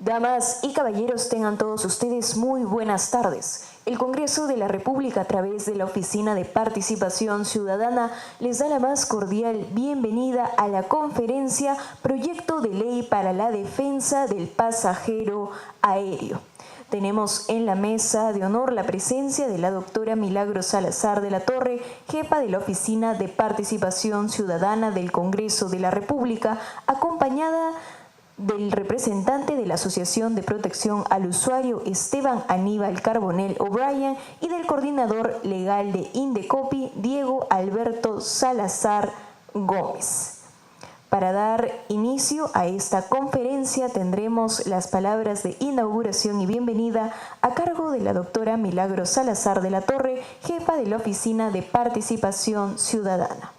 Damas y caballeros, tengan todos ustedes muy buenas tardes. El Congreso de la República, a través de la Oficina de Participación Ciudadana, les da la más cordial bienvenida a la conferencia Proyecto de Ley para la Defensa del Pasajero Aéreo. Tenemos en la mesa de honor la presencia de la doctora Milagros Salazar de la Torre, jefa de la Oficina de Participación Ciudadana del Congreso de la República, acompañada del representante de la Asociación de Protección al Usuario, Esteban Aníbal Carbonell O'Brien, y del coordinador legal de Indecopi, Diego Alberto Salazar Gómez. Para dar inicio a esta conferencia tendremos las palabras de inauguración y bienvenida a cargo de la doctora Milagros Salazar de la Torre, jefa de la Oficina de Participación Ciudadana.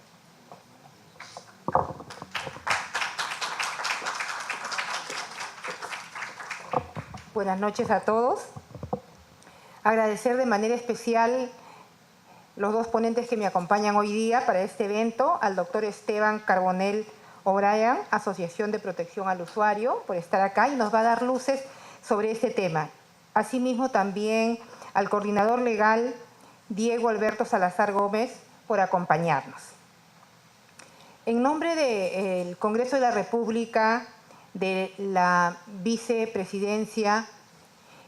Buenas noches a todos. Agradecer de manera especial los dos ponentes que me acompañan hoy día para este evento, al doctor Esteban Carbonell O'Brien, Asociación de Protección al Usuario, por estar acá y nos va a dar luces sobre este tema. Asimismo también al coordinador legal Diego Alberto Salazar Gómez por acompañarnos. En nombre del Congreso de la República, de la Vicepresidencia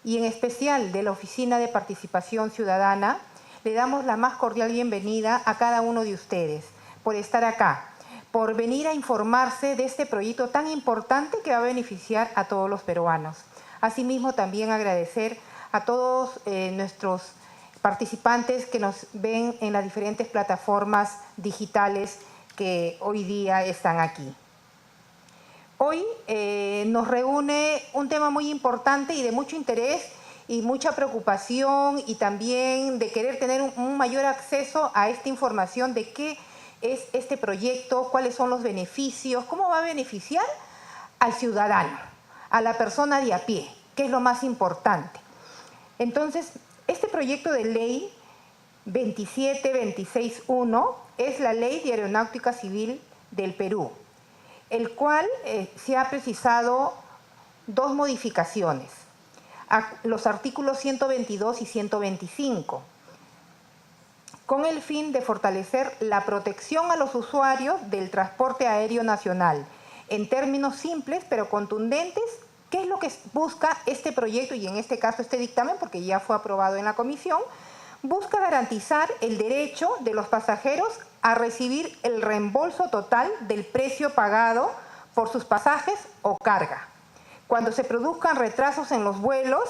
y en especial de la Oficina de Participación Ciudadana, le damos la más cordial bienvenida a cada uno de ustedes por estar acá, por venir a informarse de este proyecto tan importante que va a beneficiar a todos los peruanos. Asimismo, también agradecer a todos nuestros participantes que nos ven en las diferentes plataformas digitales que hoy día están aquí. Hoy nos reúne un tema muy importante y de mucho interés y mucha preocupación y también de querer tener un mayor acceso a esta información de qué es este proyecto, cuáles son los beneficios, cómo va a beneficiar al ciudadano, a la persona de a pie, que es lo más importante. Entonces, este proyecto de ley 27261 es la Ley de Aeronáutica Civil del Perú, el cual se ha precisado dos modificaciones, a los artículos 122 y 125, con el fin de fortalecer la protección a los usuarios del transporte aéreo nacional. En términos simples pero contundentes, ¿qué es lo que busca este proyecto y en este caso este dictamen, porque ya fue aprobado en la comisión? Busca garantizar el derecho de los pasajeros a recibir el reembolso total del precio pagado por sus pasajes o carga, cuando se produzcan retrasos en los vuelos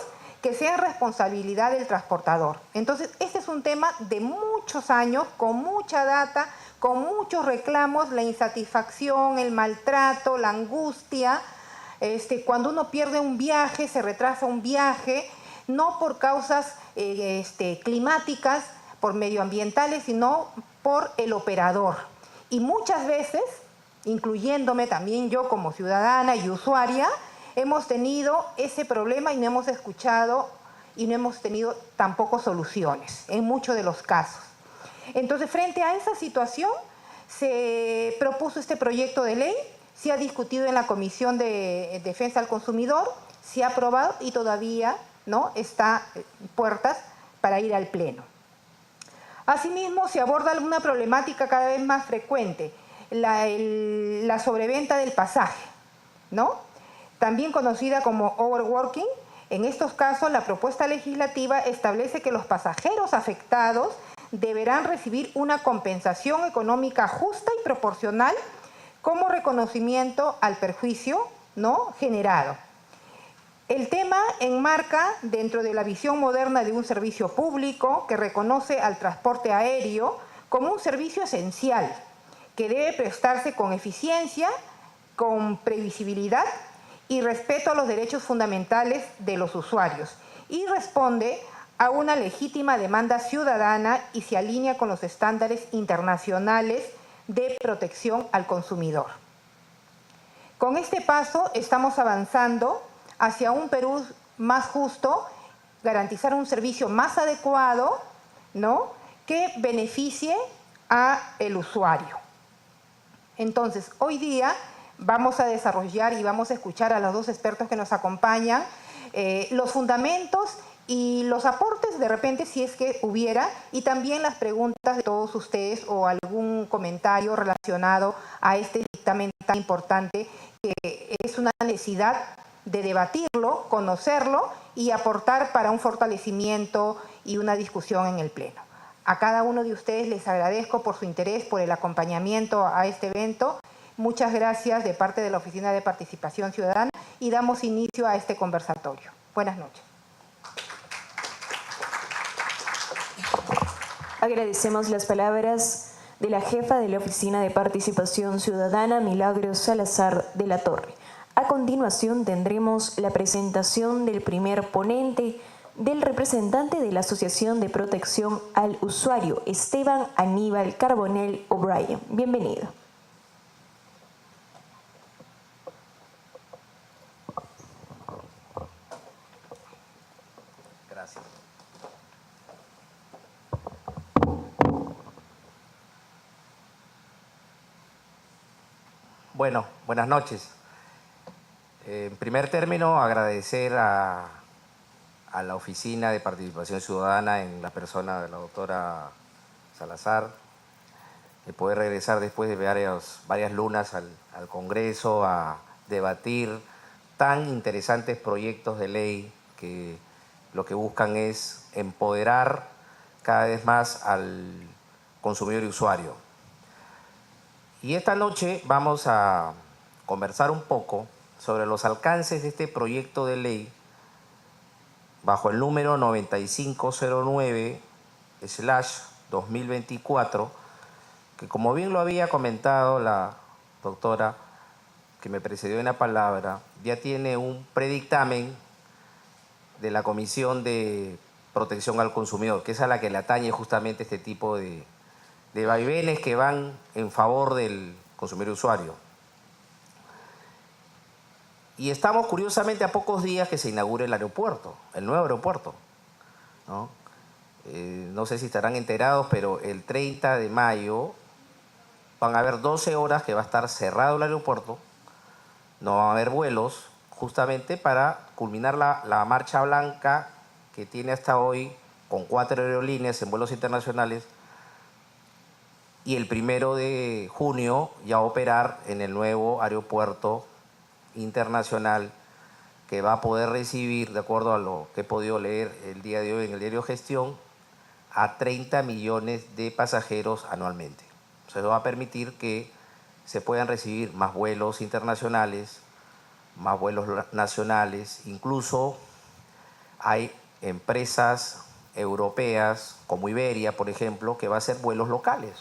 que sean responsabilidad del transportador. Entonces, este es un tema de muchos años, con mucha data, con muchos reclamos, la insatisfacción, el maltrato, la angustia. Cuando uno pierde un viaje, se retrasa un viaje, no por causas climáticas, por medioambientales, sino por el operador. Y muchas veces, incluyéndome también yo como ciudadana y usuaria, hemos tenido ese problema y no hemos escuchado y no hemos tenido tampoco soluciones en muchos de los casos. Entonces, frente a esa situación, se propuso este proyecto de ley, se ha discutido en la Comisión de Defensa al Consumidor, se ha aprobado y todavía no está en puertas para ir al Pleno. Asimismo, se aborda una problemática cada vez más frecuente, la sobreventa del pasaje, ¿no? También conocida como overworking. En estos casos, la propuesta legislativa establece que los pasajeros afectados deberán recibir una compensación económica justa y proporcional como reconocimiento al perjuicio, ¿no?, generado. El tema enmarca dentro de la visión moderna de un servicio público que reconoce al transporte aéreo como un servicio esencial que debe prestarse con eficiencia, con previsibilidad y respeto a los derechos fundamentales de los usuarios y responde a una legítima demanda ciudadana y se alinea con los estándares internacionales de protección al consumidor. Con este paso estamos avanzando hacia un Perú más justo, garantizar un servicio más adecuado, ¿no?, que beneficie al usuario. Entonces, hoy día vamos a desarrollar y vamos a escuchar a los dos expertos que nos acompañan los fundamentos y los aportes de repente si es que hubiera, y también las preguntas de todos ustedes o algún comentario relacionado a este dictamen tan importante que es una necesidad de debatirlo, conocerlo y aportar para un fortalecimiento y una discusión en el Pleno. A cada uno de ustedes les agradezco por su interés, por el acompañamiento a este evento. Muchas gracias de parte de la Oficina de Participación Ciudadana y damos inicio a este conversatorio. Buenas noches. Agradecemos las palabras de la jefa de la Oficina de Participación Ciudadana, Milagros Salazar de la Torre. A continuación tendremos la presentación del primer ponente, del representante de la Asociación de Protección al Usuario, Esteban Aníbal Carbonell O'Brien. Bienvenido. Gracias. Bueno, buenas noches. En primer término, agradecer a la Oficina de Participación Ciudadana en la persona de la doctora Salazar, de poder regresar después de varias lunas al Congreso a debatir tan interesantes proyectos de ley que lo que buscan es empoderar cada vez más al consumidor y usuario. Y esta noche vamos a conversar un poco sobre los alcances de este proyecto de ley bajo el número 9509/2024, que como bien lo había comentado la doctora que me precedió en la palabra, ya tiene un predictamen de la Comisión de Protección al Consumidor, que es a la que le atañe justamente este tipo de vaivenes que van en favor del consumidor y usuario. Y estamos curiosamente a pocos días que se inaugure el aeropuerto, el nuevo aeropuerto, ¿no? No sé si estarán enterados, pero el 30 de mayo van a haber 12 horas que va a estar cerrado el aeropuerto, no va a haber vuelos, justamente para culminar la marcha blanca que tiene hasta hoy con 4 aerolíneas en vuelos internacionales, y el 1 de junio ya operar en el nuevo aeropuerto internacional que va a poder recibir, de acuerdo a lo que he podido leer el día de hoy en el diario Gestión, a 30 millones de pasajeros anualmente. Eso va a permitir que se puedan recibir más vuelos internacionales, más vuelos nacionales. Incluso hay empresas europeas como Iberia, por ejemplo, que va a hacer vuelos locales.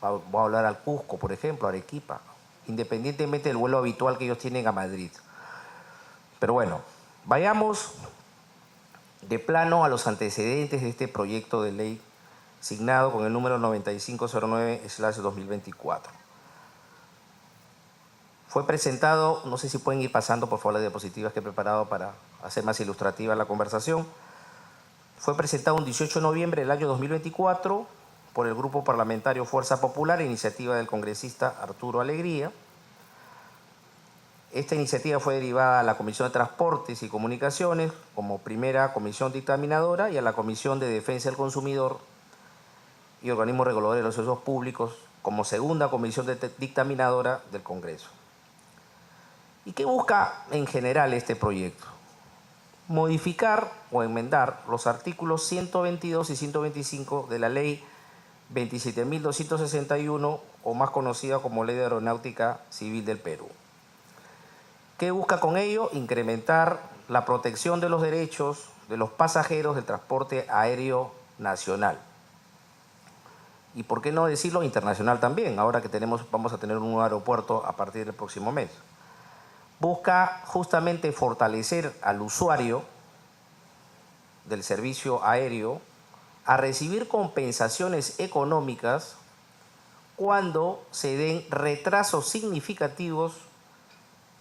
Voy a hablar al Cusco, por ejemplo, a Arequipa, independientemente del vuelo habitual que ellos tienen a Madrid. Pero bueno, vayamos de plano a los antecedentes de este proyecto de ley signado con el número 9509/2024. Fue presentado, no sé si pueden ir pasando por favor las diapositivas que he preparado para hacer más ilustrativa la conversación. Fue presentado un 18 de noviembre del año 2024 por el Grupo Parlamentario Fuerza Popular, iniciativa del congresista Arturo Alegría. Esta iniciativa fue derivada a la Comisión de Transportes y Comunicaciones como primera comisión dictaminadora y a la Comisión de Defensa del Consumidor y Organismos Reguladores de los Servicios Públicos como segunda comisión dictaminadora del Congreso. ¿Y qué busca en general este proyecto? Modificar o enmendar los artículos 122 y 125 de la Ley 27.261, o más conocida como Ley de Aeronáutica Civil del Perú. ¿Qué busca con ello? Incrementar la protección de los derechos de los pasajeros del transporte aéreo nacional. Y por qué no decirlo internacional también, ahora que vamos a tener un nuevo aeropuerto a partir del próximo mes. Busca justamente fortalecer al usuario del servicio aéreo a recibir compensaciones económicas cuando se den retrasos significativos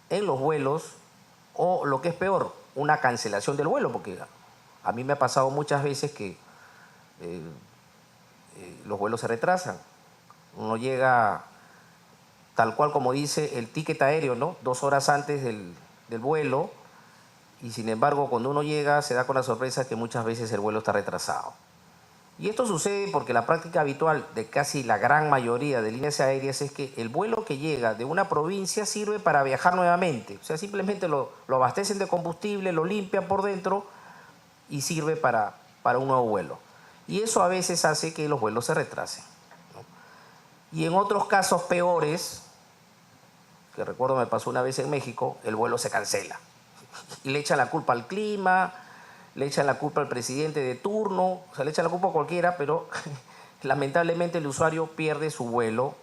en los vuelos o, lo que es peor, una cancelación del vuelo, porque a mí me ha pasado muchas veces que los vuelos se retrasan. Uno llega tal cual como dice el ticket aéreo, ¿no? 2 horas antes del vuelo, y sin embargo cuando uno llega se da con la sorpresa que muchas veces el vuelo está retrasado. Y esto sucede porque la práctica habitual de casi la gran mayoría de líneas aéreas es que el vuelo que llega de una provincia sirve para viajar nuevamente. O sea, simplemente lo abastecen de combustible, lo limpian por dentro y sirve para un nuevo vuelo. Y eso a veces hace que los vuelos se retrasen, ¿no? Y en otros casos peores, que recuerdo me pasó una vez en México, el vuelo se cancela. Y le echan la culpa al clima, le echan la culpa al presidente de turno, o sea, le echan la culpa a cualquiera, pero lamentablemente el usuario pierde su vuelo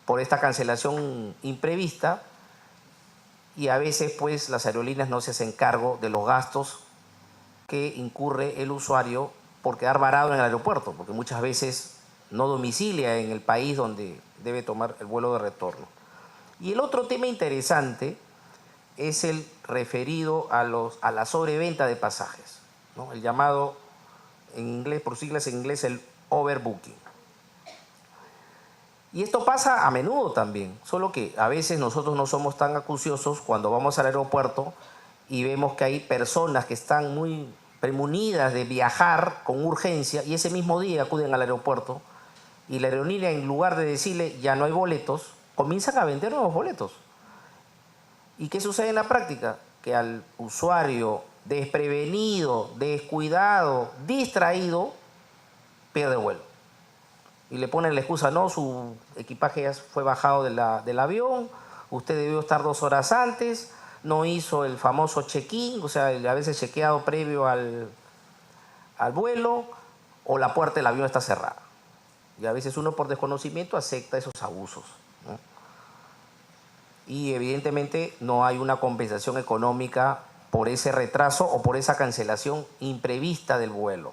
por esta cancelación imprevista, y a veces pues las aerolíneas no se hacen cargo de los gastos que incurre el usuario por quedar varado en el aeropuerto, porque muchas veces no domicilia en el país donde debe tomar el vuelo de retorno. Y el otro tema interesante es el referido a la sobreventa de pasajes, ¿no? El llamado, en inglés, por siglas en inglés, el overbooking. Y esto pasa a menudo también, solo que a veces nosotros no somos tan acuciosos cuando vamos al aeropuerto y vemos que hay personas que están muy premunidas de viajar con urgencia y ese mismo día acuden al aeropuerto, y la aerolínea, en lugar de decirle ya no hay boletos, comienzan a vender nuevos boletos. ¿Y qué sucede en la práctica? Que al usuario desprevenido, descuidado, distraído, pierde vuelo. Y le ponen la excusa, no, su equipaje ya fue bajado del avión, usted debió estar 2 horas antes, no hizo el famoso check-in, o sea, a veces chequeado previo al vuelo, o la puerta del avión está cerrada. Y a veces uno por desconocimiento acepta esos abusos, ¿no? Y evidentemente no hay una compensación económica por ese retraso o por esa cancelación imprevista del vuelo.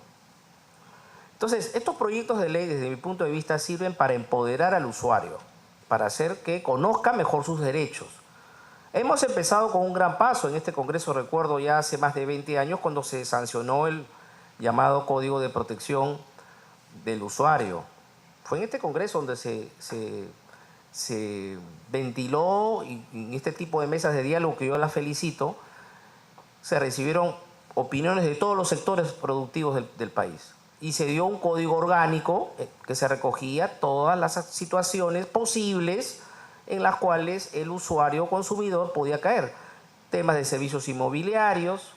Entonces, estos proyectos de ley, desde mi punto de vista, sirven para empoderar al usuario, para hacer que conozca mejor sus derechos. Hemos empezado con un gran paso en este Congreso, recuerdo ya hace más de 20 años, cuando se sancionó el llamado Código de Protección del Usuario. Fue en este Congreso donde se ventiló, y en este tipo de mesas de diálogo que yo las felicito, se recibieron opiniones de todos los sectores productivos del país. Y se dio un código orgánico que se recogía todas las situaciones posibles en las cuales el usuario consumidor podía caer. Temas de servicios inmobiliarios,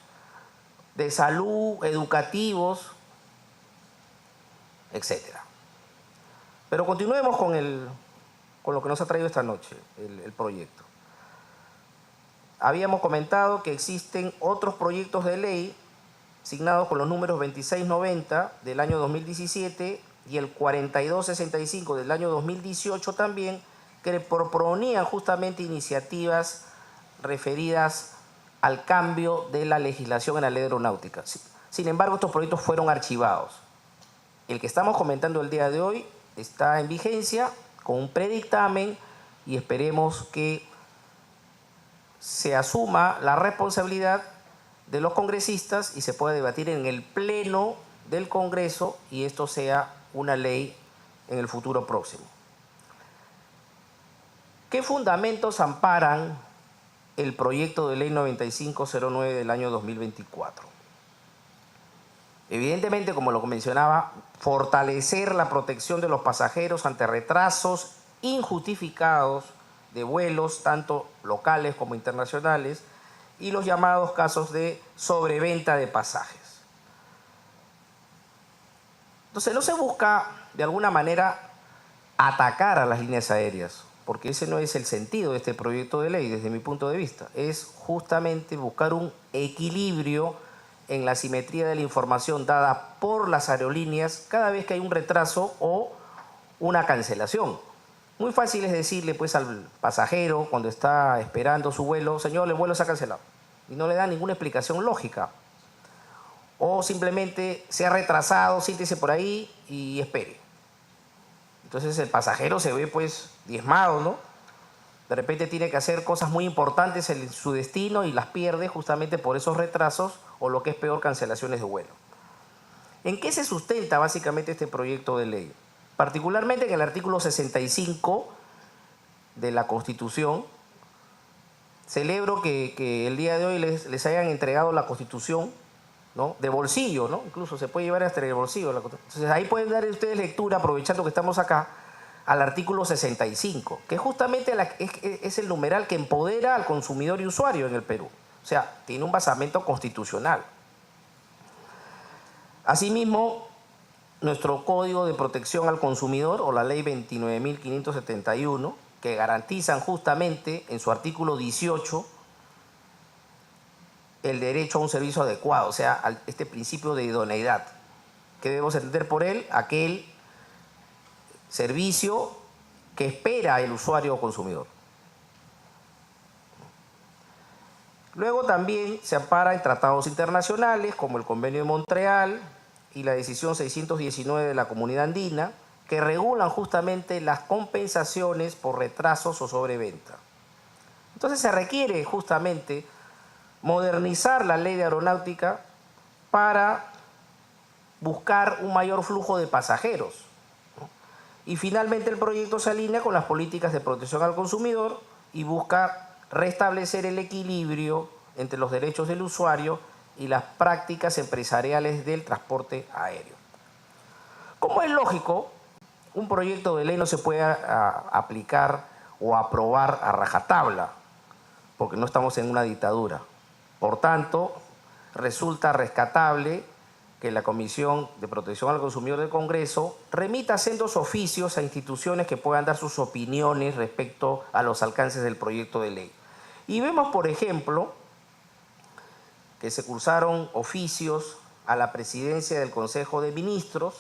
de salud, educativos, etc. Pero continuemos con lo que nos ha traído esta noche, el proyecto. Habíamos comentado que existen otros proyectos de ley signados con los números 2690 del año 2017 y el 4265 del año 2018 también, que proponían justamente iniciativas referidas al cambio de la legislación en la ley aeronáutica. Sin embargo, estos proyectos fueron archivados. El que estamos comentando el día de hoy está en vigencia con un predictamen y esperemos que se asuma la responsabilidad de los congresistas y se pueda debatir en el pleno del Congreso y esto sea una ley en el futuro próximo. ¿Qué fundamentos amparan el proyecto de ley 9509 del año 2024? Evidentemente, como lo mencionaba, fortalecer la protección de los pasajeros ante retrasos injustificados de vuelos, tanto locales como internacionales, y los llamados casos de sobreventa de pasajes. Entonces, no se busca de alguna manera atacar a las líneas aéreas, porque ese no es el sentido de este proyecto de ley desde mi punto de vista. Es justamente buscar un equilibrio en la simetría de la información dada por las aerolíneas cada vez que hay un retraso o una cancelación. Muy fácil es decirle pues al pasajero cuando está esperando su vuelo, señor, el vuelo se ha cancelado, y no le da ninguna explicación lógica. O simplemente se ha retrasado, siéntese por ahí y espere. Entonces el pasajero se ve pues diezmado, ¿no? De repente tiene que hacer cosas muy importantes en su destino y las pierde justamente por esos retrasos o lo que es peor, cancelaciones de vuelo. ¿En qué se sustenta básicamente este proyecto de ley? Particularmente en el artículo 65, de la Constitución. Celebro que el día de hoy les hayan entregado la Constitución, ¿no? De bolsillo, ¿no? Incluso se puede llevar hasta el bolsillo. Entonces ahí pueden dar ustedes lectura, aprovechando que estamos acá, al artículo 65, que justamente es el numeral que empodera al consumidor y usuario en el Perú. O sea, tiene un basamento constitucional. Asimismo, nuestro Código de Protección al Consumidor, o la Ley 29.571, que garantizan justamente en su artículo 18 el derecho a un servicio adecuado, o sea, este principio de idoneidad. ¿Qué debemos entender por él? Aquel servicio que espera el usuario o consumidor. Luego también se ampara en tratados internacionales como el Convenio de Montreal y la Decisión 619 de la Comunidad Andina, que regulan justamente las compensaciones por retrasos o sobreventa. Entonces se requiere justamente modernizar la ley de aeronáutica para buscar un mayor flujo de pasajeros. Y finalmente el proyecto se alinea con las políticas de protección al consumidor y busca restablecer el equilibrio entre los derechos del usuario y las prácticas empresariales del transporte aéreo. Como es lógico, un proyecto de ley no se puede aplicar o aprobar a rajatabla, porque no estamos en una dictadura. Por tanto, resulta rescatable que la Comisión de Protección al Consumidor del Congreso remita sendos oficios a instituciones que puedan dar sus opiniones respecto a los alcances del proyecto de ley. Y vemos, por ejemplo, que se cursaron oficios a la Presidencia del Consejo de Ministros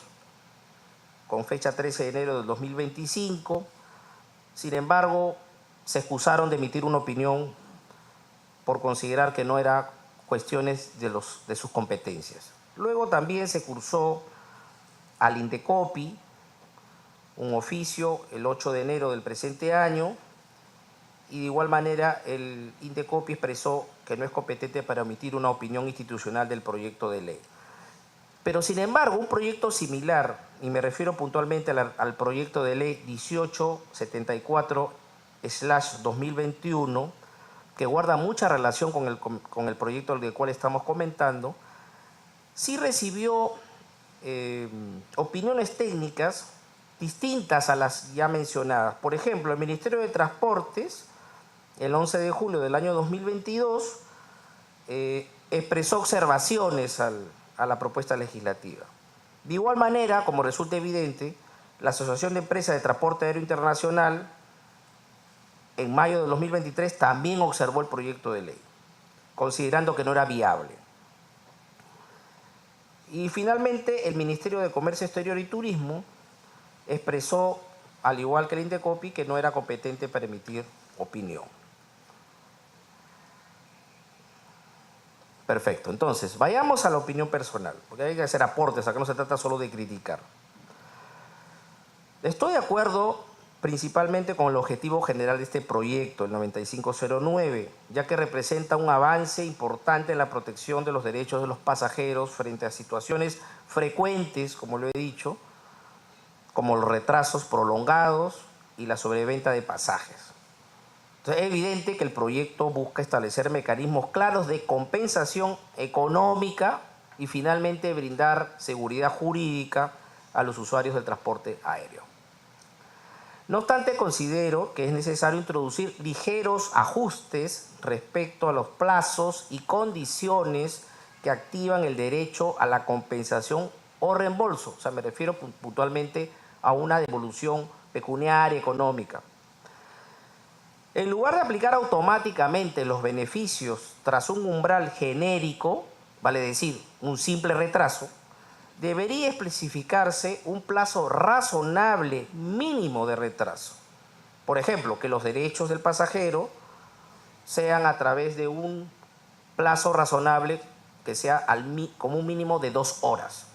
con fecha 13 de enero del 2025. Sin embargo, se excusaron de emitir una opinión por considerar que no eran cuestiones de sus competencias. Luego también se cursó al Indecopi un oficio el 8 de enero del presente año, y de igual manera el Indecopi expresó que no es competente para emitir una opinión institucional del proyecto de ley. Pero sin embargo, un proyecto similar, y me refiero puntualmente al proyecto de ley 1874/2021, que guarda mucha relación con el proyecto del cual estamos comentando, sí recibió opiniones técnicas distintas a las ya mencionadas. Por ejemplo, el Ministerio de Transportes, el 11 de julio del año 2022, expresó observaciones a la propuesta legislativa. De igual manera, como resulta evidente, la Asociación de Empresas de Transporte Aéreo Internacional, en mayo de 2023, también observó el proyecto de ley, considerando que no era viable. Y finalmente, el Ministerio de Comercio Exterior y Turismo expresó, al igual que el Indecopi, que no era competente para emitir opinión. Perfecto. Entonces, vayamos a la opinión personal, porque hay que hacer aportes, acá no se trata solo de criticar. Estoy de acuerdo principalmente con el objetivo general de este proyecto, el 9509, ya que representa un avance importante en la protección de los derechos de los pasajeros frente a situaciones frecuentes, como lo he dicho, como los retrasos prolongados y la sobreventa de pasajes. Entonces, es evidente que el proyecto busca establecer mecanismos claros de compensación económica y finalmente brindar seguridad jurídica a los usuarios del transporte aéreo. No obstante, considero que es necesario introducir ligeros ajustes respecto a los plazos y condiciones que activan el derecho a la compensación o reembolso. O sea, me refiero puntualmente a una devolución pecuniaria económica. En lugar de aplicar automáticamente los beneficios tras un umbral genérico, vale decir, un simple retraso, debería especificarse un plazo razonable mínimo de retraso. Por ejemplo, que los derechos del pasajero sean a través de un plazo razonable que sea como un mínimo de 2 horas.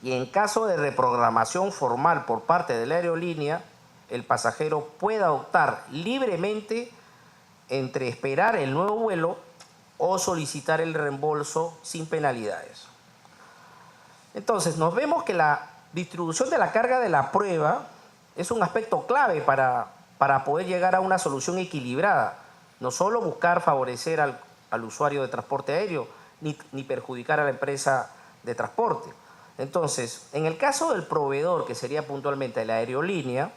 Y en caso de reprogramación formal por parte de la aerolínea, el pasajero pueda optar libremente entre esperar el nuevo vuelo o solicitar el reembolso sin penalidades. Entonces, nos vemos que la distribución de la carga de la prueba es un aspecto clave para para poder llegar a una solución equilibrada. No solo buscar favorecer al usuario de transporte aéreo, ni perjudicar a la empresa de transporte. Entonces, en el caso del proveedor, que sería puntualmente la aerolínea,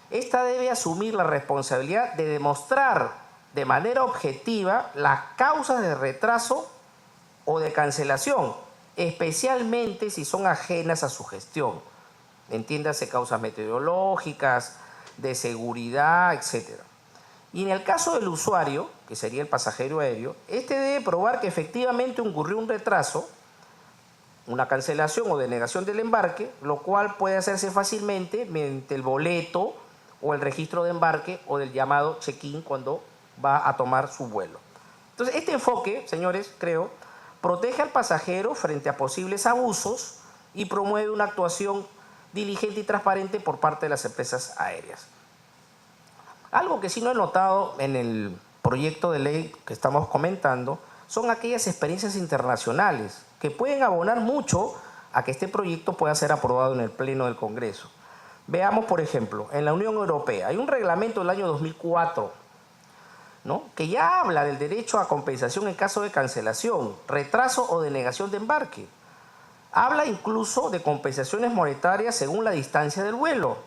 esta debe asumir la responsabilidad de demostrar de manera objetiva las causas de retraso o de cancelación, especialmente si son ajenas a su gestión. Entiéndase, causas meteorológicas, de seguridad, etc. Y en el caso del usuario, que sería el pasajero aéreo, este debe probar que efectivamente ocurrió un retraso, una cancelación o denegación del embarque, lo cual puede hacerse fácilmente mediante el boleto o el registro de embarque o del llamado check-in cuando va a tomar su vuelo. Entonces, este enfoque, señores, creo, protege al pasajero frente a posibles abusos y promueve una actuación diligente y transparente por parte de las empresas aéreas. Algo que sí no he notado en el proyecto de ley que estamos comentando son aquellas experiencias internacionales que pueden abonar mucho a que este proyecto pueda ser aprobado en el Pleno del Congreso. Veamos, por ejemplo, en la Unión Europea hay un reglamento del año 2004, ¿no?, que ya habla del derecho a compensación en caso de cancelación, retraso o denegación de embarque. Habla incluso de compensaciones monetarias según la distancia del vuelo,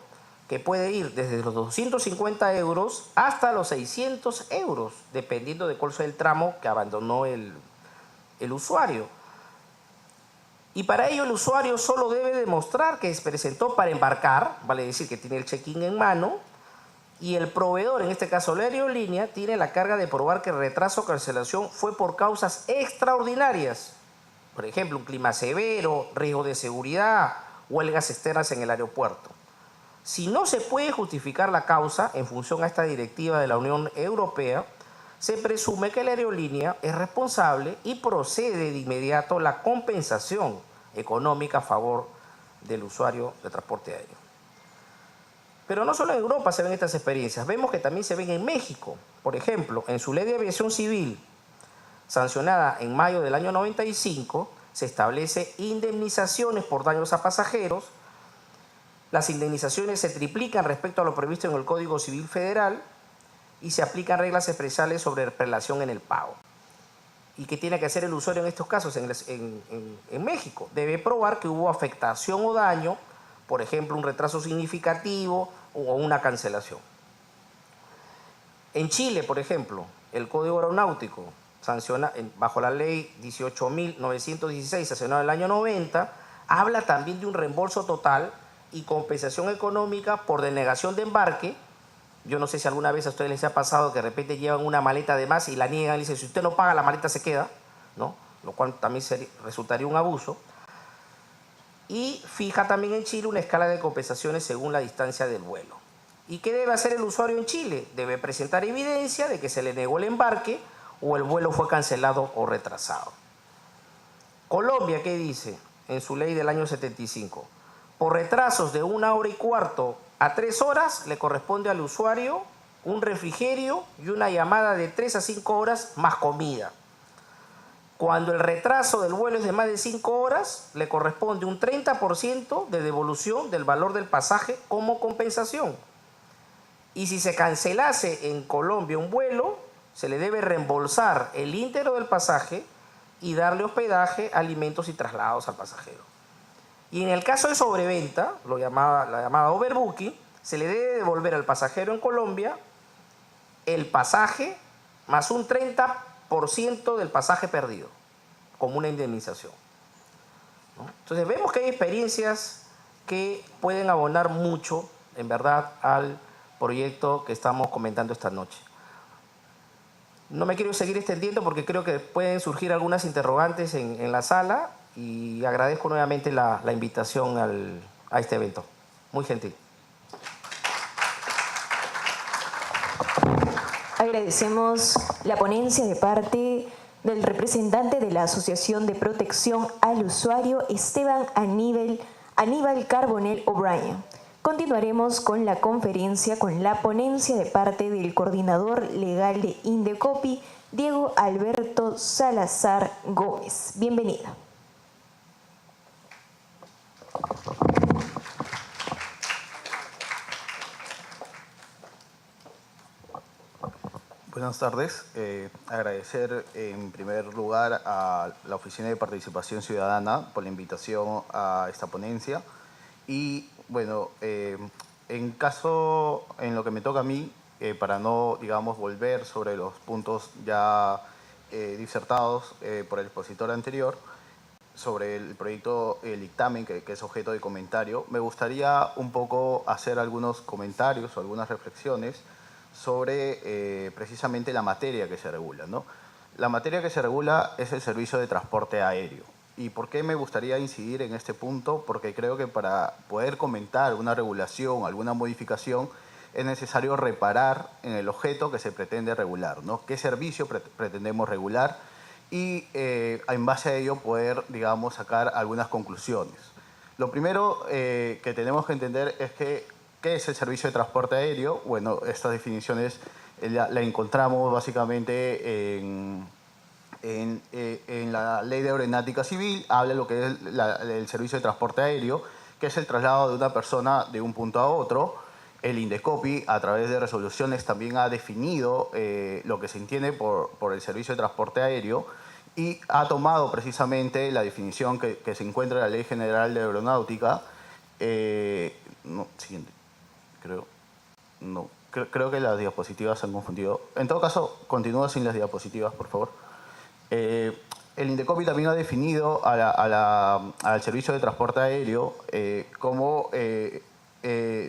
que puede ir desde los 250 euros hasta los 600 euros, dependiendo de cuál sea el tramo que abandonó el usuario. Y para ello el usuario solo debe demostrar que se presentó para embarcar, vale decir que tiene el check-in en mano, y el proveedor, en este caso la aerolínea, tiene la carga de probar que el retraso o cancelación fue por causas extraordinarias. Por ejemplo, un clima severo, riesgo de seguridad, huelgas externas en el aeropuerto. Si no se puede justificar la causa en función a esta directiva de la Unión Europea, se presume que la aerolínea es responsable y procede de inmediato la compensación económica a favor del usuario de transporte aéreo. Pero no solo en Europa se ven estas experiencias, vemos que también se ven en México. Por ejemplo, en su ley de aviación civil, sancionada en mayo del año 95, se establece indemnizaciones por daños a pasajeros. Las indemnizaciones se triplican respecto a lo previsto en el Código Civil Federal y se aplican reglas especiales sobre relación en el pago. ¿Y qué tiene que hacer el usuario en estos casos? En México debe probar que hubo afectación o daño, por ejemplo, un retraso significativo o una cancelación. En Chile, por ejemplo, el Código Aeronáutico, bajo la ley 18.916, sancionada en el año 90, habla también de un reembolso total y compensación económica por denegación de embarque. Yo no sé si alguna vez a ustedes les ha pasado que de repente llevan una maleta de más y la niegan y dicen, si usted no paga, la maleta se queda, ¿no?, lo cual también resultaría un abuso. Y fija también en Chile una escala de compensaciones según la distancia del vuelo. ¿Y qué debe hacer el usuario en Chile? Debe presentar evidencia de que se le negó el embarque o el vuelo fue cancelado o retrasado. Colombia, ¿qué dice en su ley del año 75? Por retrasos de 1 hora y cuarto a 3 horas le corresponde al usuario un refrigerio y una llamada de 3 a 5 horas más comida. Cuando el retraso del vuelo es de más de 5 horas, le corresponde un 30% de devolución del valor del pasaje como compensación. Y si se cancelase en Colombia un vuelo, se le debe reembolsar el íntegro del pasaje y darle hospedaje, alimentos y traslados al pasajero. Y en el caso de sobreventa, la llamada overbooking, se le debe devolver al pasajero en Colombia el pasaje más un 30% del pasaje perdido, como una indemnización, ¿no? Entonces vemos que hay experiencias que pueden abonar mucho, en verdad, al proyecto que estamos comentando esta noche. No me quiero seguir extendiendo porque creo que pueden surgir algunas interrogantes en la sala y agradezco nuevamente la invitación a este evento. Muy gentil. Agradecemos la ponencia de parte del representante de la Asociación de Protección al Usuario, Esteban Aníbal Carbonell O'Brien. Continuaremos con la conferencia con la ponencia de parte del coordinador legal de Indecopi, Diego Alberto Salazar Gómez. Bienvenido. Buenas tardes. Agradecer en primer lugar a la Oficina de Participación Ciudadana por la invitación a esta ponencia. Y bueno, en lo que me toca a mí, para no, digamos, volver sobre los puntos ya disertados por el expositor anterior, sobre el proyecto, el dictamen que es objeto de comentario, me gustaría un poco hacer algunos comentarios o algunas reflexiones sobre precisamente la materia que se regula, ¿no? La materia que se regula es el servicio de transporte aéreo. ¿Y por qué me gustaría incidir en este punto? Porque creo que para poder comentar una regulación, alguna modificación, es necesario reparar en el objeto que se pretende regular, ¿no? ¿Qué servicio pretendemos regular? Y en base a ello poder, digamos, sacar algunas conclusiones. Lo primero que tenemos que entender es que ¿qué es el servicio de transporte aéreo? Bueno, estas definiciones la encontramos básicamente en la Ley de Aeronáutica Civil. Habla de lo que es el servicio de transporte aéreo, que es el traslado de una persona de un punto a otro. El INDECOPI, a través de resoluciones, también ha definido lo que se entiende por el servicio de transporte aéreo y ha tomado precisamente la definición que se encuentra en la Ley General de Aeronáutica. Siguiente. Creo que las diapositivas se han confundido. En todo caso, continúa sin las diapositivas, por favor. El INDECOPI también ha definido al servicio de transporte aéreo como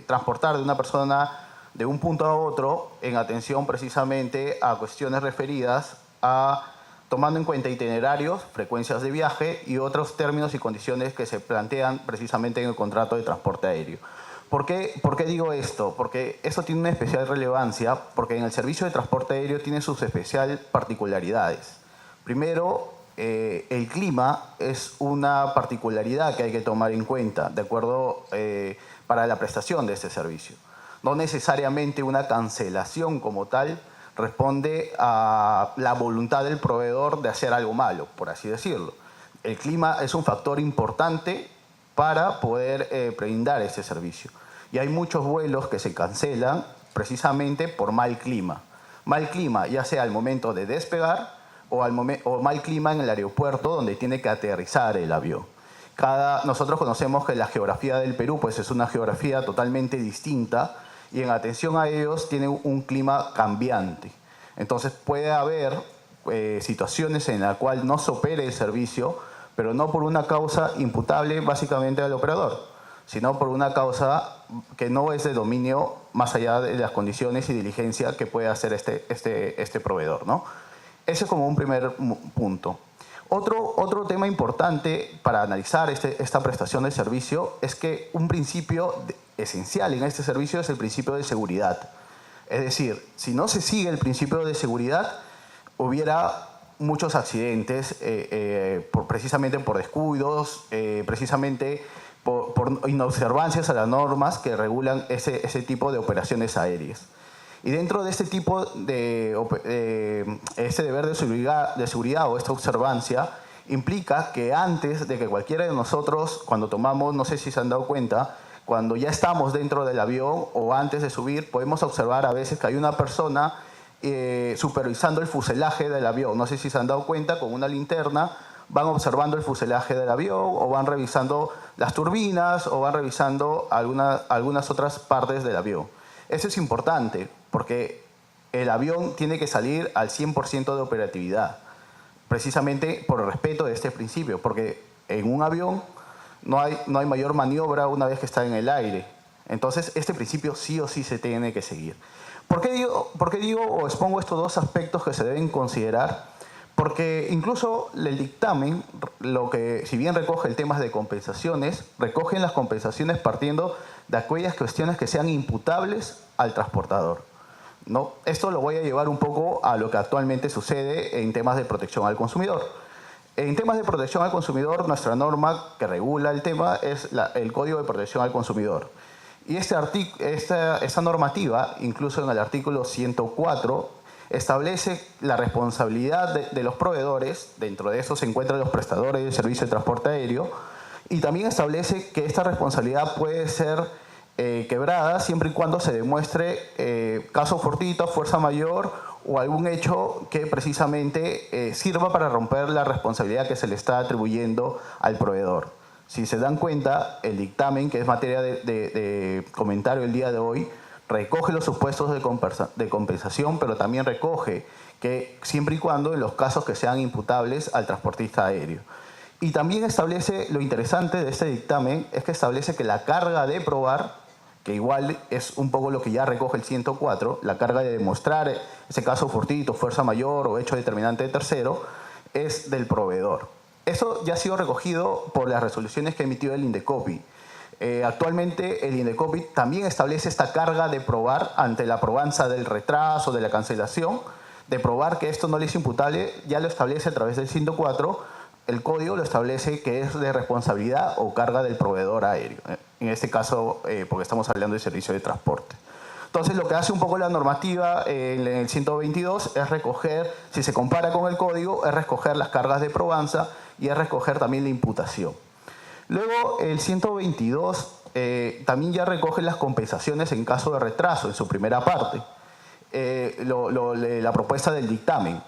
transportar de una persona de un punto a otro en atención precisamente a cuestiones referidas a tomando en cuenta itinerarios, frecuencias de viaje y otros términos y condiciones que se plantean precisamente en el contrato de transporte aéreo. ¿Por qué digo esto? Porque esto tiene una especial relevancia, porque en el servicio de transporte aéreo tiene sus especiales particularidades. Primero, el clima es una particularidad que hay que tomar en cuenta, de acuerdo, para la prestación de este servicio. No necesariamente una cancelación como tal responde a la voluntad del proveedor de hacer algo malo, por así decirlo. El clima es un factor importante para poder brindar este servicio. Y hay muchos vuelos que se cancelan precisamente por mal clima. Mal clima, ya sea al momento de despegar o mal clima en el aeropuerto donde tiene que aterrizar el avión. Nosotros conocemos que la geografía del Perú pues, es una geografía totalmente distinta y en atención a ellos tiene un clima cambiante. Entonces puede haber situaciones en las cuales no se opere el servicio, pero no por una causa imputable básicamente al operador, sino por una causa que no es de dominio más allá de las condiciones y diligencia que puede hacer este proveedor, ¿no? Ese es como un primer punto. Otro tema importante para analizar esta prestación de servicio es que un principio esencial en este servicio es el principio de seguridad. Es decir, si no se sigue el principio de seguridad, hubiera muchos accidentes precisamente por descuidos, precisamente por inobservancias a las normas que regulan ese tipo de operaciones aéreas. Y dentro de este tipo de este deber de seguridad o esta observancia implica que antes de que cualquiera de nosotros, cuando tomamos, no sé si se han dado cuenta, cuando ya estamos dentro del avión o antes de subir, podemos observar a veces que hay una persona supervisando el fuselaje del avión. No sé si se han dado cuenta, con una linterna van observando el fuselaje del avión o van revisando las turbinas o van revisando algunas otras partes del avión. Eso es importante porque el avión tiene que salir al 100% de operatividad, precisamente por el respeto de este principio, porque en un avión no hay mayor maniobra una vez que está en el aire. Entonces, este principio sí o sí se tiene que seguir. ¿Por qué digo o expongo estos dos aspectos que se deben considerar? Porque incluso el dictamen, si bien recoge el tema de compensaciones, recogen las compensaciones partiendo de aquellas cuestiones que sean imputables al transportador, ¿no? Esto lo voy a llevar un poco a lo que actualmente sucede en temas de protección al consumidor. En temas de protección al consumidor, nuestra norma que regula el tema es el Código de Protección al Consumidor. Y esta normativa, incluso en el artículo 104, establece la responsabilidad de los proveedores, dentro de eso se encuentran los prestadores del servicio de transporte aéreo, y también establece que esta responsabilidad puede ser quebrada siempre y cuando se demuestre caso fortuito, fuerza mayor o algún hecho que precisamente sirva para romper la responsabilidad que se le está atribuyendo al proveedor. Si se dan cuenta, el dictamen, que es materia de comentario el día de hoy, recoge los supuestos de compensación, pero también recoge que siempre y cuando en los casos que sean imputables al transportista aéreo. Y también establece, lo interesante de este dictamen es que establece que la carga de probar, que igual es un poco lo que ya recoge el 104, la carga de demostrar ese caso fortuito, fuerza mayor o hecho determinante de tercero, es del proveedor. Eso ya ha sido recogido por las resoluciones que ha emitido el INDECOPI. Actualmente el INDECOPI también establece esta carga de probar ante la probanza del retraso, de la cancelación, de probar que esto no le es imputable, ya lo establece a través del 104, el código lo establece que es de responsabilidad o carga del proveedor aéreo, en este caso porque estamos hablando de servicio de transporte. Entonces lo que hace un poco la normativa en el 122 es recoger, si se compara con el código, es recoger las cargas de probanza y es recoger también la imputación. Luego el 122 también ya recoge las compensaciones en caso de retraso en su primera parte. La propuesta del dictamen.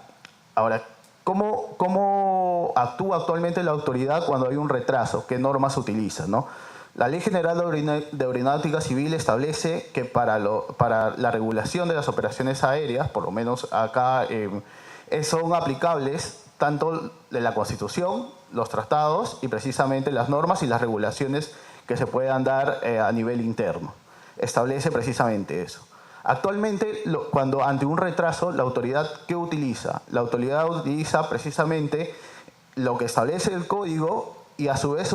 Ahora, ¿cómo actúa actualmente la autoridad cuando hay un retraso? ¿Qué normas utiliza, no? La Ley General de Aeronáutica Civil establece que para la regulación de las operaciones aéreas, por lo menos acá, son aplicables tanto de la Constitución, los tratados y precisamente las normas y las regulaciones que se puedan dar a nivel interno. Establece precisamente eso. Actualmente, cuando ante un retraso, ¿la autoridad qué utiliza? La autoridad utiliza precisamente lo que establece el código y a su vez,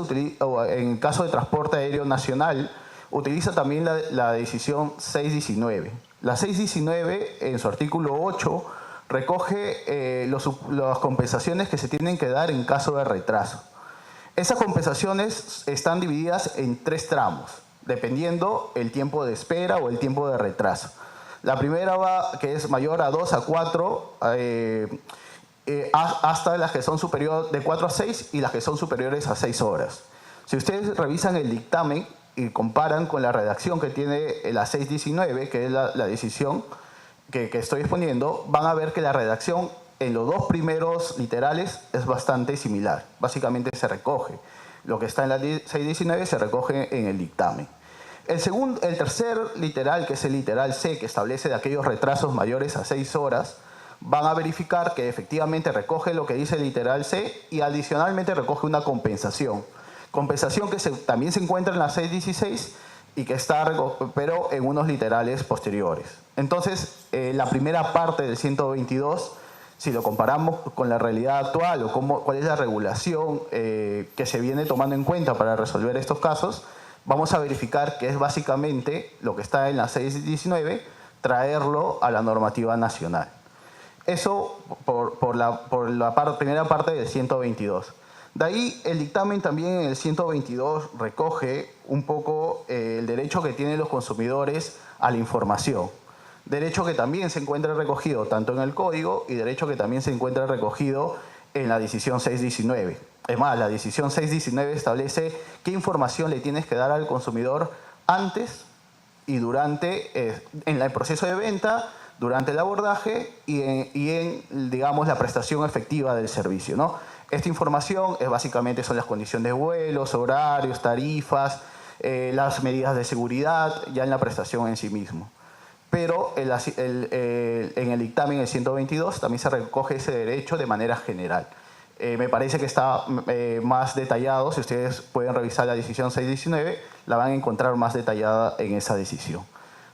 en caso de transporte aéreo nacional, utiliza también la decisión 619. La 619, en su artículo 8, recoge las compensaciones que se tienen que dar en caso de retraso. Esas compensaciones están divididas en 3 tramos, dependiendo el tiempo de espera o el tiempo de retraso. La primera va, que es mayor a 2 a 4, hasta las que son superiores de 4 a 6 y las que son superiores a 6 horas. Si ustedes revisan el dictamen y comparan con la redacción que tiene la 619, que es la decisión que estoy exponiendo, van a ver que la redacción en los 2 primeros literales es bastante similar. Básicamente se recoge. Lo que está en la 619 se recoge en el dictamen. El tercer literal, que es el literal C, que establece de aquellos retrasos mayores a 6 horas, van a verificar que efectivamente recoge lo que dice el literal C y adicionalmente recoge una compensación. Compensación que también se encuentra en la 616 y que está, pero en unos literales posteriores. Entonces, la primera parte del 122, si lo comparamos con la realidad actual o cuál es la regulación que se viene tomando en cuenta para resolver estos casos, vamos a verificar que es básicamente lo que está en la 619, traerlo a la normativa nacional. Eso por la primera parte del 122. De ahí el dictamen también en el 122 recoge un poco el derecho que tienen los consumidores a la información. Derecho que también se encuentra recogido tanto en el código y derecho que también se encuentra recogido en la decisión 619. Es más, la decisión 619 establece qué información le tienes que dar al consumidor antes y durante, en el proceso de venta, durante el abordaje y en digamos, la prestación efectiva del servicio, ¿no? Esta información básicamente son las condiciones de vuelos, horarios, tarifas, las medidas de seguridad, ya en la prestación en sí mismo. Pero en el dictamen, el 122, también se recoge ese derecho de manera general. Me parece que está más detallado, si ustedes pueden revisar la decisión 619, la van a encontrar más detallada en esa decisión,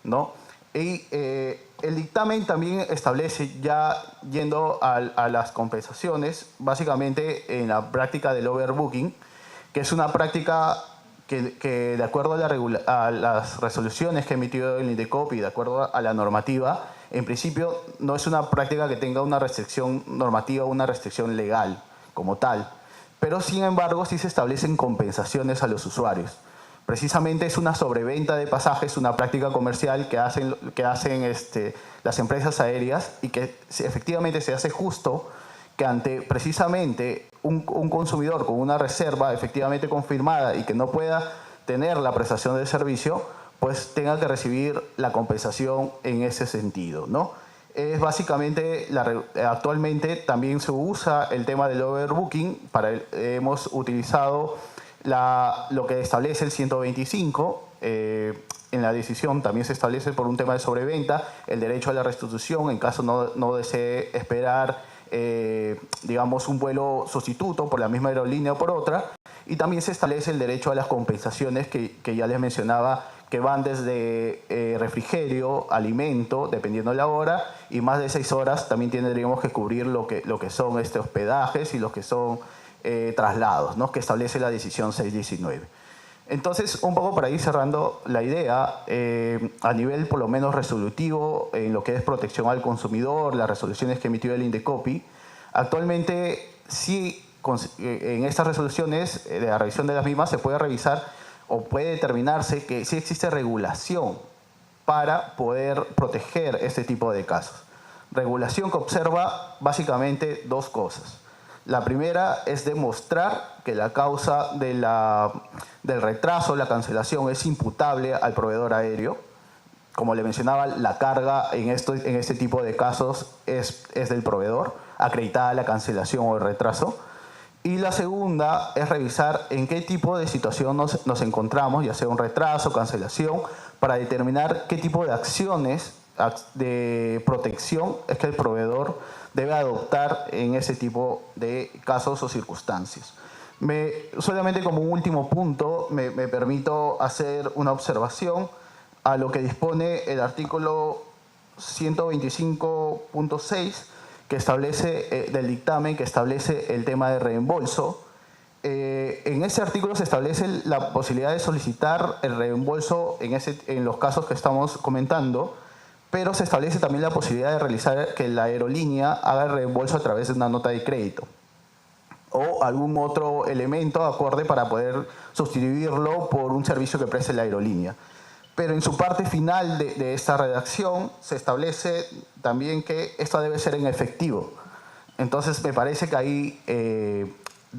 ¿no? Y el dictamen también establece, ya yendo a las compensaciones, básicamente en la práctica del overbooking, que es una práctica que de acuerdo a las resoluciones que ha emitido el INDECOPI y de acuerdo a la normativa, en principio no es una práctica que tenga una restricción normativa o una restricción legal como tal, pero sin embargo sí se establecen compensaciones a los usuarios. Precisamente es una sobreventa de pasajes, una práctica comercial que hacen las empresas aéreas y que efectivamente se hace justo que ante precisamente un consumidor con una reserva efectivamente confirmada y que no pueda tener la prestación del servicio, pues tenga que recibir la compensación en ese sentido, ¿no? es básicamente, actualmente también se usa el tema del overbooking, hemos utilizado lo que establece el 125, en la decisión también se establece por un tema de sobreventa el derecho a la restitución en caso no desee esperar, digamos, un vuelo sustituto por la misma aerolínea o por otra, y también se establece el derecho a las compensaciones que ya les mencionaba, que van desde refrigerio, alimento, dependiendo de la hora, y más de 6 horas también tendríamos que cubrir lo que son hospedajes y los que son traslados, ¿no?, que establece la decisión 619. Entonces, un poco para ir cerrando la idea, a nivel por lo menos resolutivo, en lo que es protección al consumidor, las resoluciones que emitió el Indecopi, actualmente sí, en estas resoluciones, de la revisión de las mismas, se puede revisar o puede determinarse que sí existe regulación para poder proteger este tipo de casos. Regulación que observa básicamente 2 cosas. La primera es demostrar que la causa del retraso, la cancelación, es imputable al proveedor aéreo. Como le mencionaba, la carga en este tipo de casos es del proveedor, acreditada la cancelación o el retraso. Y la segunda es revisar en qué tipo de situación nos encontramos, ya sea un retraso, cancelación, para determinar qué tipo de acciones de protección es que el proveedor debe adoptar en ese tipo de casos o circunstancias. Solamente como un último punto, me permito hacer una observación a lo que dispone el artículo 125.6, que establece, del dictamen, que establece el tema de reembolso. En ese artículo se establece la posibilidad de solicitar el reembolso en los casos que estamos comentando, pero se establece también la posibilidad de realizar que la aerolínea haga el reembolso a través de una nota de crédito o algún otro elemento acorde para poder sustituirlo por un servicio que preste la aerolínea. Pero en su parte final de esta redacción se establece también que esto debe ser en efectivo. Entonces me parece que ahí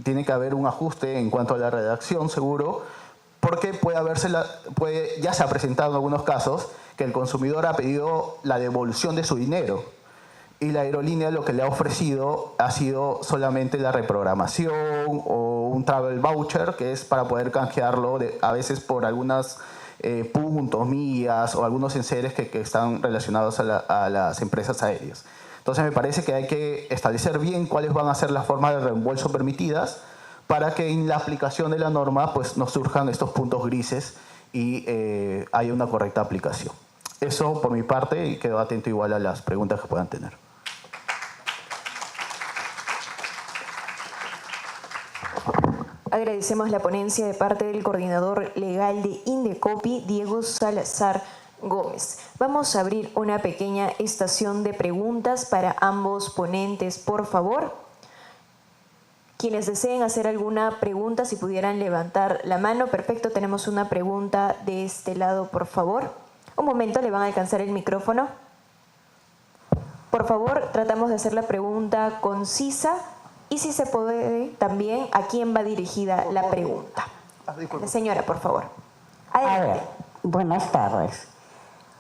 tiene que haber un ajuste en cuanto a la redacción, seguro, porque ya se ha presentado en algunos casos que el consumidor ha pedido la devolución de su dinero y la aerolínea lo que le ha ofrecido ha sido solamente la reprogramación o un travel voucher, que es para poder canjearlo a veces por algunas puntos, millas o algunos enseres que están relacionados a las empresas aéreas. Entonces me parece que hay que establecer bien cuáles van a ser las formas de reembolso permitidas para que en la aplicación de la norma pues no surjan estos puntos grises y haya una correcta aplicación. Eso por mi parte, y quedo atento igual a las preguntas que puedan tener. Agradecemos la ponencia de parte del coordinador legal de Indecopi, Diego Salazar Gómez. Vamos a abrir una pequeña estación de preguntas para ambos ponentes, por favor. Quienes deseen hacer alguna pregunta, si pudieran levantar la mano. Perfecto, tenemos una pregunta de este lado, por favor. Un momento, le van a alcanzar el micrófono. Por favor, tratamos de hacer la pregunta concisa y, si se puede, también a quién va dirigida la pregunta. La señora, por favor. Adelante. A ver, buenas tardes.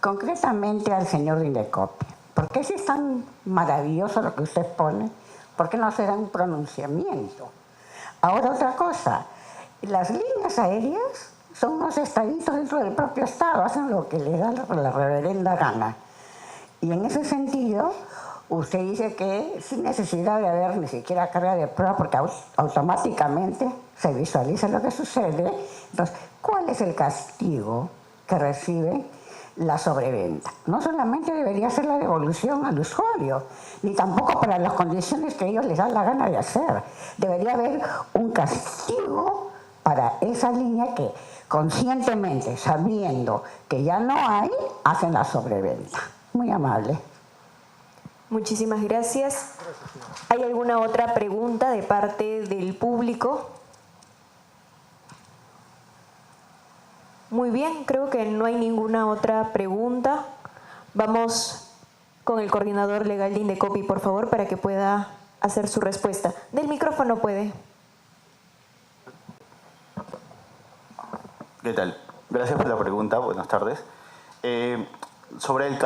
Concretamente al señor Indecopi. ¿Por qué si es tan maravilloso lo que usted pone? ¿Por qué no se da un pronunciamiento? Ahora otra cosa, las líneas aéreas son unos estaditos dentro del propio Estado, hacen lo que les da la reverenda gana. Y en ese sentido, usted dice que sin necesidad de haber ni siquiera carga de prueba, porque automáticamente se visualiza lo que sucede. Entonces, ¿cuál es el castigo que recibe la sobreventa? No solamente debería ser la devolución al usuario, ni tampoco para las condiciones que ellos les dan la gana de hacer. Debería haber un castigo para esa línea que conscientemente, sabiendo que ya no hay, hacen la sobreventa. Muy amable. Muchísimas gracias. ¿Hay alguna otra pregunta de parte del público? Muy bien, creo que no hay ninguna otra pregunta. Vamos con el coordinador legal de Indecopi, por favor, para que pueda hacer su respuesta. Del micrófono puede. ¿Qué tal? Gracias por la pregunta. Buenas tardes. Sobre el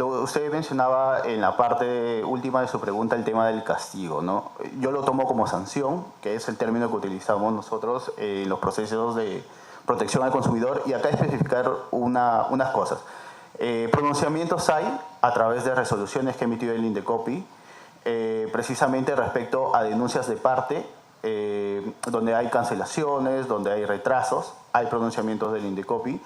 usted mencionaba en la parte última de su pregunta el tema del castigo, ¿no? Yo lo tomo como sanción, que es el término que utilizamos nosotros en los procesos de protección al consumidor, y acá especificar unas cosas. Pronunciamientos hay a través de resoluciones que ha emitido el Indecopi, precisamente respecto a denuncias de parte, donde hay cancelaciones, donde hay retrasos, hay pronunciamientos del Indecopi.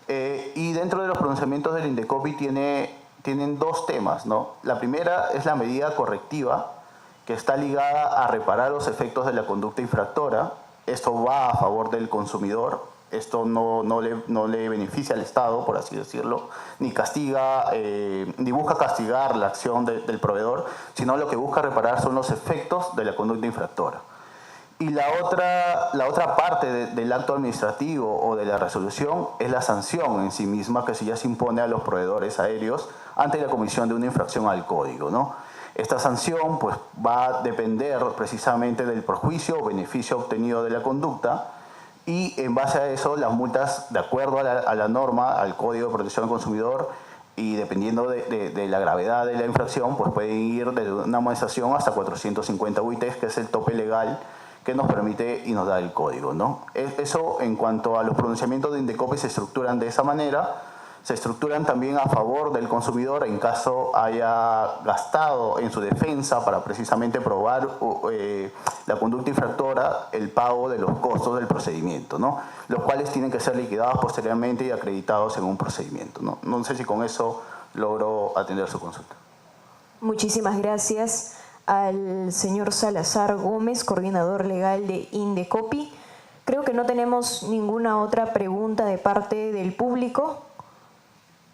Y dentro de los pronunciamientos del Indecopi tienen dos temas, ¿no? La primera es la medida correctiva, que está ligada a reparar los efectos de la conducta infractora. Esto va a favor del consumidor, esto no le beneficia al Estado, por así decirlo, ni castiga, ni busca castigar la acción del proveedor, sino lo que busca reparar son los efectos de la conducta infractora. Y la otra parte del acto administrativo o de la resolución es la sanción en sí misma, que ya se impone a los proveedores aéreos ante la comisión de una infracción al código, ¿no? Esta sanción pues, va a depender precisamente del perjuicio o beneficio obtenido de la conducta, y en base a eso las multas, de acuerdo a la norma, al Código de Protección al Consumidor, y dependiendo de la gravedad de la infracción, pues pueden ir desde una amonestación hasta 450 UITs, que es el tope legal que nos permite y nos da el código, ¿no? Eso en cuanto a los pronunciamientos de Indecopi se estructuran de esa manera. Se estructuran también a favor del consumidor en caso haya gastado en su defensa para precisamente probar la conducta infractora el pago de los costos del procedimiento, ¿no? Los cuales tienen que ser liquidados posteriormente y acreditados en un procedimiento, ¿no? No sé si con eso logro atender su consulta. Muchísimas gracias al señor Salazar Gómez, coordinador legal de Indecopi. Creo que no tenemos ninguna otra pregunta de parte del público.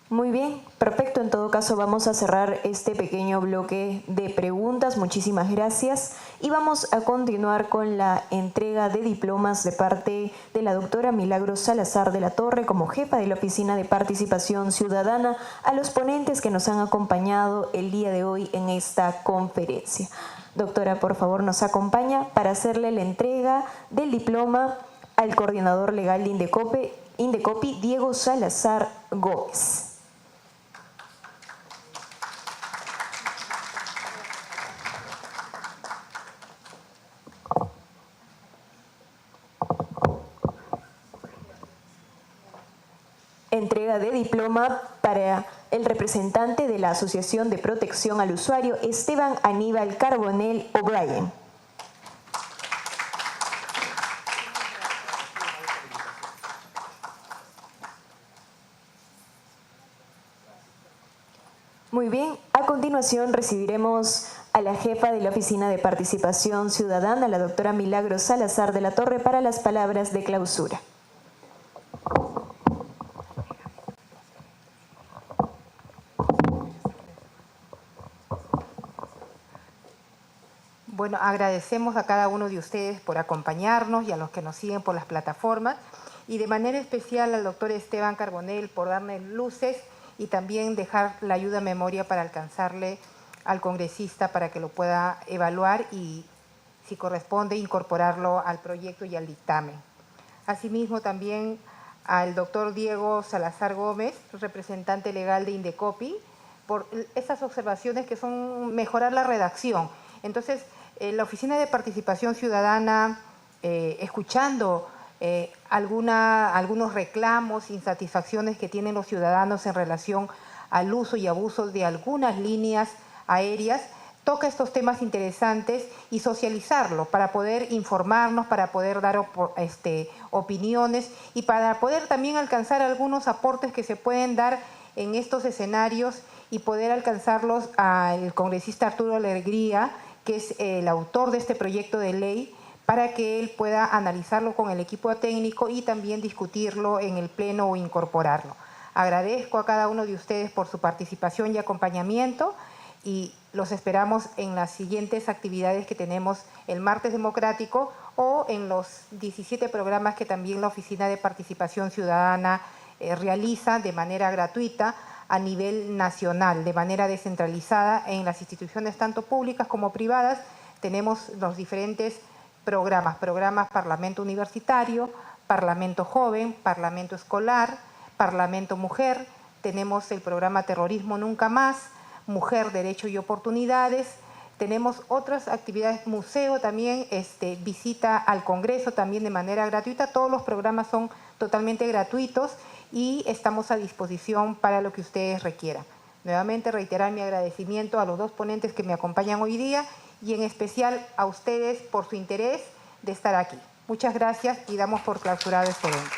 Muy bien, perfecto. En todo caso, vamos a cerrar este pequeño bloque de preguntas. Muchísimas gracias. Y vamos a continuar con la entrega de diplomas de parte de la doctora Milagros Salazar de la Torre como jefa de la Oficina de Participación Ciudadana a los ponentes que nos han acompañado el día de hoy en esta conferencia. Doctora, por favor, nos acompaña para hacerle la entrega del diploma al coordinador legal de Indecopi, Diego Salazar Gómez. Entrega de diploma para el representante de la Asociación de Protección al Usuario, Esteban Aníbal Carbonell O'Brien. Muy bien, a continuación recibiremos a la jefa de la Oficina de Participación Ciudadana, la doctora Milagros Salazar de la Torre, para las palabras de clausura. Bueno, agradecemos a cada uno de ustedes por acompañarnos y a los que nos siguen por las plataformas, y de manera especial al doctor Esteban Carbonell por darnos luces y también dejar la ayuda a memoria para alcanzarle al congresista para que lo pueda evaluar y, si corresponde, incorporarlo al proyecto y al dictamen. Asimismo, también al doctor Diego Salazar Gómez, representante legal de Indecopi, por esas observaciones que son mejorar la redacción. Entonces, la Oficina de Participación Ciudadana, escuchando algunos reclamos, insatisfacciones que tienen los ciudadanos en relación al uso y abuso de algunas líneas aéreas, toca estos temas interesantes y socializarlo para poder informarnos, para poder dar opiniones y para poder también alcanzar algunos aportes que se pueden dar en estos escenarios y poder alcanzarlos al congresista Arturo Alegría, que es el autor de este proyecto de ley, para que él pueda analizarlo con el equipo técnico y también discutirlo en el Pleno o incorporarlo. Agradezco a cada uno de ustedes por su participación y acompañamiento, y los esperamos en las siguientes actividades que tenemos el martes democrático o en los 17 programas que también la Oficina de Participación Ciudadana realiza de manera gratuita a nivel nacional, de manera descentralizada en las instituciones tanto públicas como privadas. Tenemos los diferentes programas Parlamento Universitario, Parlamento Joven, Parlamento Escolar, Parlamento Mujer, tenemos el programa Terrorismo Nunca Más, Mujer, Derecho y Oportunidades. Tenemos otras actividades, museo también, visita al Congreso también de manera gratuita. Todos los programas son totalmente gratuitos y estamos a disposición para lo que ustedes requieran. Nuevamente reiterar mi agradecimiento a los dos ponentes que me acompañan hoy día y en especial a ustedes por su interés de estar aquí. Muchas gracias y damos por clausurado este evento.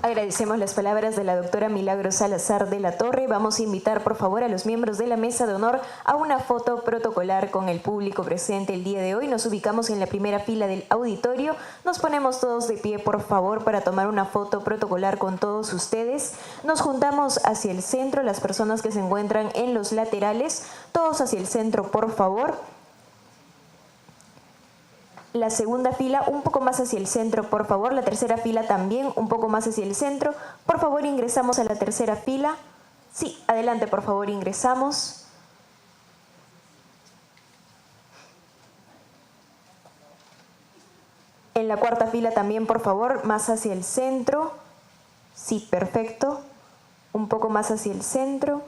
Agradecemos las palabras de la doctora Milagros Salazar de la Torre. Vamos a invitar, por favor, a los miembros de la mesa de honor a una foto protocolar con el público presente el día de hoy. Nos ubicamos en la primera fila del auditorio. Nos ponemos todos de pie, por favor, para tomar una foto protocolar con todos ustedes. Nos juntamos hacia el centro, las personas que se encuentran en los laterales, todos hacia el centro, por favor. La segunda fila un poco más hacia el centro, por favor. La tercera fila también un poco más hacia el centro. Por favor, ingresamos a la tercera fila. Sí, adelante, por favor, ingresamos. En la cuarta fila también, por favor, más hacia el centro. Sí, perfecto. Un poco más hacia el centro.